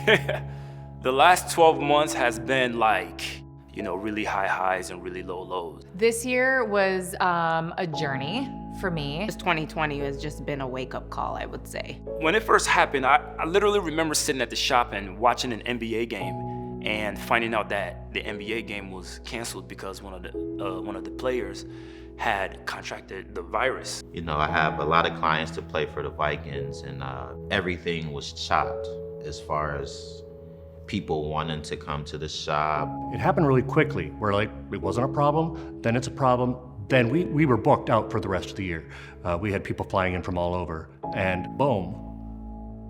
The last 12 months has been like, really high highs and really low lows. This year was a journey for me. 2020 has just been a wake-up call, I would say. When it first happened, I literally remember sitting at the shop and watching an NBA game and finding out that the NBA game was canceled because one of the players had contracted the virus. I have a lot of clients to play for the Vikings, and everything was chopped as far as people wanting to come to the shop. It happened really quickly, where it wasn't a problem, then it's a problem, then we were booked out for the rest of the year. We had people flying in from all over, and boom,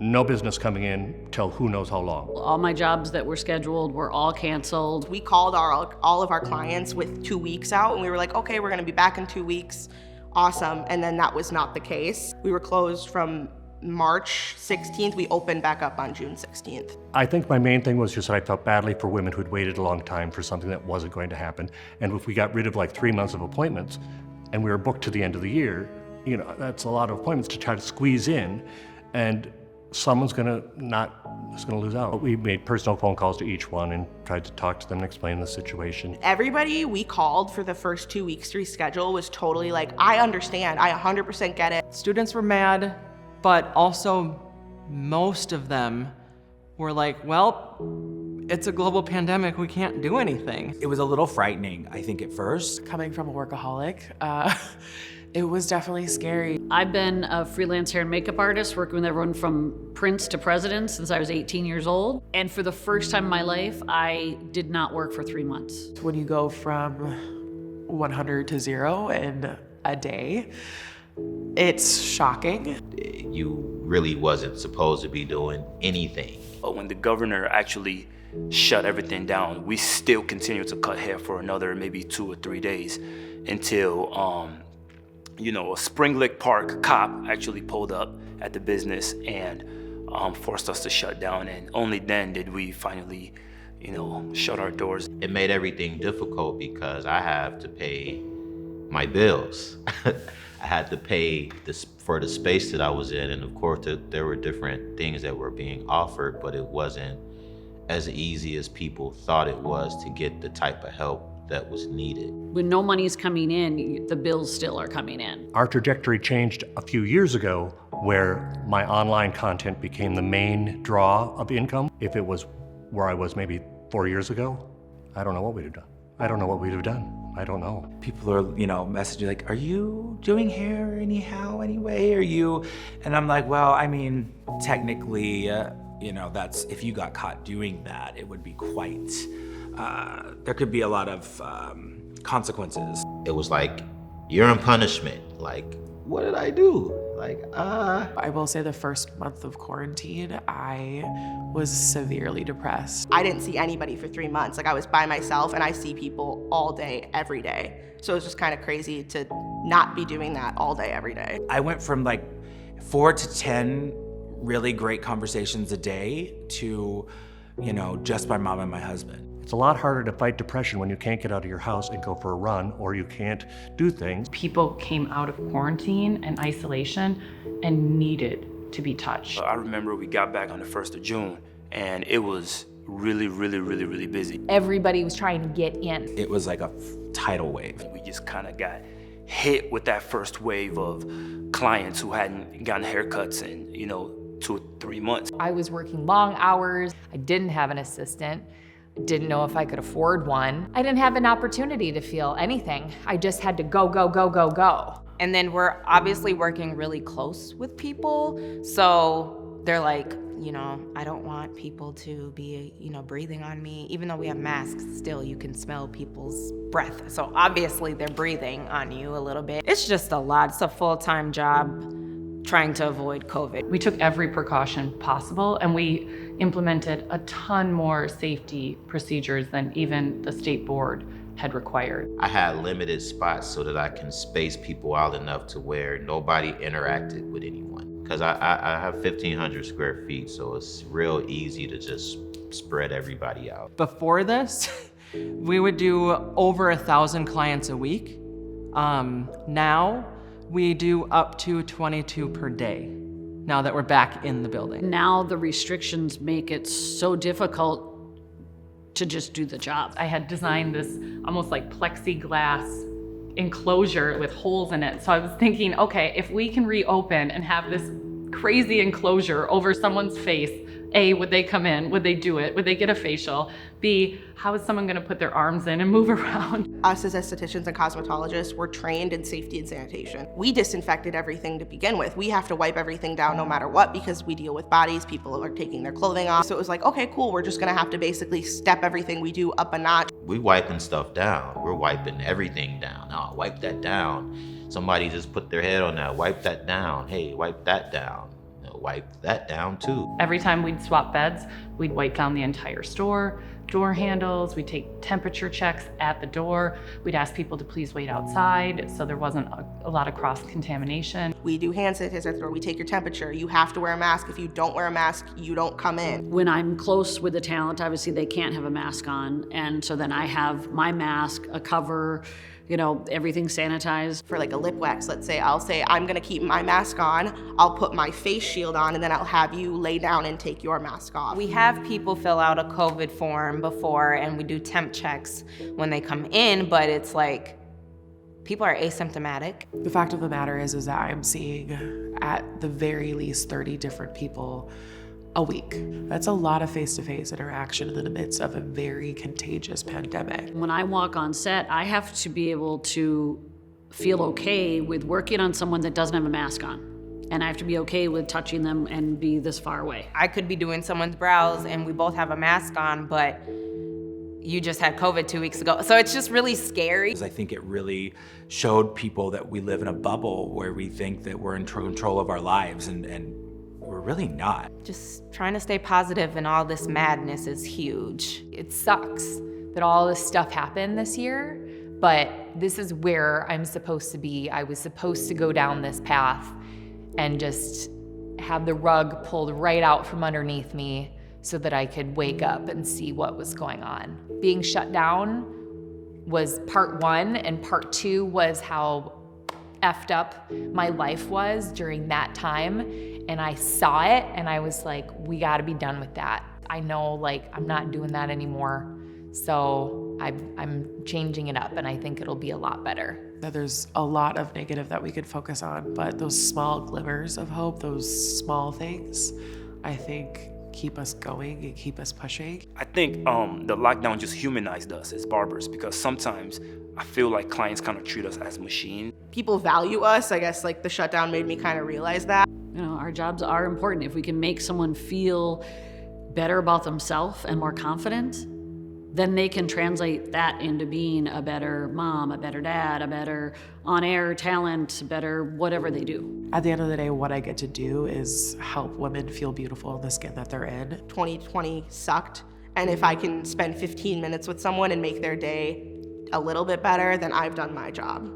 no business coming in till who knows how long. All my jobs that were scheduled were all canceled. We called all of our clients with 2 weeks out, and we were like, okay, we're gonna be back in 2 weeks, awesome, and then that was not the case. We were closed from March 16th, we opened back up on June 16th. I think my main thing was just that I felt badly for women who'd waited a long time for something that wasn't going to happen. And if we got rid of 3 months of appointments and we were booked to the end of the year, that's a lot of appointments to try to squeeze in, and someone's gonna lose out. We made personal phone calls to each one and tried to talk to them and explain the situation. Everybody we called for the first 2 weeks to reschedule was totally like, I understand, I 100% get it. Students were mad, but also most of them were like, well, it's a global pandemic, we can't do anything. It was a little frightening, I think, at first. Coming from a workaholic, it was definitely scary. I've been a freelance hair and makeup artist, working with everyone from Prince to President since I was 18 years old. And for the first time in my life, I did not work for 3 months. When you go from 100 to 0 in a day, it's shocking. You really wasn't supposed to be doing anything. But when the governor actually shut everything down, we still continued to cut hair for another maybe 2 or 3 days until a Spring Lake Park cop actually pulled up at the business and forced us to shut down. And only then did we finally, shut our doors. It made everything difficult because I have to pay my bills. I had to pay for the space that I was in, and of course there were different things that were being offered, but it wasn't as easy as people thought it was to get the type of help that was needed. When no money's coming in, the bills still are coming in. Our trajectory changed a few years ago, where my online content became the main draw of income. If it was where I was maybe 4 years ago, I don't know what we'd have done. I don't know. People are, messaging like, are you doing hair anyhow, anyway? Are you? And I'm like, well, I mean, technically, that's, if you got caught doing that, it would be quite, there could be a lot of consequences. It was like, you're in punishment. Like, what did I do? I will say the first month of quarantine, I was severely depressed. I didn't see anybody for 3 months. I was by myself, and I see people all day, every day. So it was just kind of crazy to not be doing that all day, every day. I went from 4 to 10 really great conversations a day to, just my mom and my husband. It's a lot harder to fight depression when you can't get out of your house and go for a run, or you can't do things. People came out of quarantine and isolation and needed to be touched. I remember we got back on the 1st of June, and it was really, really, really, really busy. Everybody was trying to get in. It was like a tidal wave. We just kind of got hit with that first wave of clients who hadn't gotten haircuts in, 2 or 3 months. I was working long hours. I didn't have an assistant. Didn't know if I could afford one. I didn't have an opportunity to feel anything. I just had to go, go, go, go, go. And then we're obviously working really close with people. So they're like, I don't want people to be, breathing on me. Even though we have masks, still you can smell people's breath. So obviously they're breathing on you a little bit. It's just a lot. It's a full-time job trying to avoid COVID. We took every precaution possible, and we implemented a ton more safety procedures than even the state board had required. I had limited spots so that I can space people out enough to where nobody interacted with anyone. Because I have 1,500 square feet, so it's real easy to just spread everybody out. Before this, we would do over 1,000 clients a week. Now, we do up to 22 per day. now that we're back in the building. Now the restrictions make it so difficult to just do the job. I had designed this almost like plexiglass enclosure with holes in it. So I was thinking, okay, if we can reopen and have this crazy enclosure over someone's face, A, would they come in? Would they do it? Would they get a facial? B, how is someone gonna put their arms in and move around? Us as estheticians and cosmetologists, we're trained in safety and sanitation. We disinfected everything to begin with. We have to wipe everything down no matter what because we deal with bodies, people are taking their clothing off. So it was like, okay, cool, we're just gonna have to basically step everything we do up a notch. We wiping stuff down. We're wiping everything down. Now, wipe that down. Somebody just put their head on that. Wipe that down. Hey, wipe that down. Wipe that down too. Every time we'd swap beds, we'd wipe down the entire store, door handles, we'd take temperature checks at the door, we'd ask people to please wait outside so there wasn't a lot of cross-contamination. We do hand sanitizer at the door, we take your temperature, you have to wear a mask. If you don't wear a mask, you don't come in. When I'm close with the talent, obviously they can't have a mask on, and so then I have my mask, a cover, you know, everything sanitized. For like a lip wax, let's say, I'll say, I'm gonna keep my mask on, I'll put my face shield on, and then I'll have you lay down and take your mask off. We have people fill out a COVID form before, and we do temp checks when they come in, but it's like, people are asymptomatic. The fact of the matter is that I'm seeing at the very least 30 different people a week. That's a lot of face-to-face interaction in the midst of a very contagious pandemic. When I walk on set, I have to be able to feel okay with working on someone that doesn't have a mask on. And I have to be okay with touching them and be this far away. I could be doing someone's brows and we both have a mask on, but you just had COVID 2 weeks ago. So it's just really scary. I think it really showed people that we live in a bubble where we think that we're in control of our lives, and we're really not. Just trying to stay positive in all this madness is huge. It sucks that all this stuff happened this year, but this is where I'm supposed to be. I was supposed to go down this path and just have the rug pulled right out from underneath me so that I could wake up and see what was going on. Being shut down was part one, and part two was how effed up my life was during that time. And I saw it and I was like, we gotta be done with that. I know, like, I'm not doing that anymore. So I'm changing it up, and I think it'll be a lot better. There's a lot of negative that we could focus on, but those small glimmers of hope, those small things, I think keep us going and keep us pushing. I think the lockdown just humanized us as barbers, because sometimes I feel like clients kind of treat us as machines. People value us. I guess like the shutdown made me kind of realize that. You know, our jobs are important. If we can make someone feel better about themselves and more confident, then they can translate that into being a better mom, a better dad, a better on-air talent, better whatever they do. At the end of the day, what I get to do is help women feel beautiful in the skin that they're in. 2020 sucked, and if I can spend 15 minutes with someone and make their day a little bit better, then I've done my job.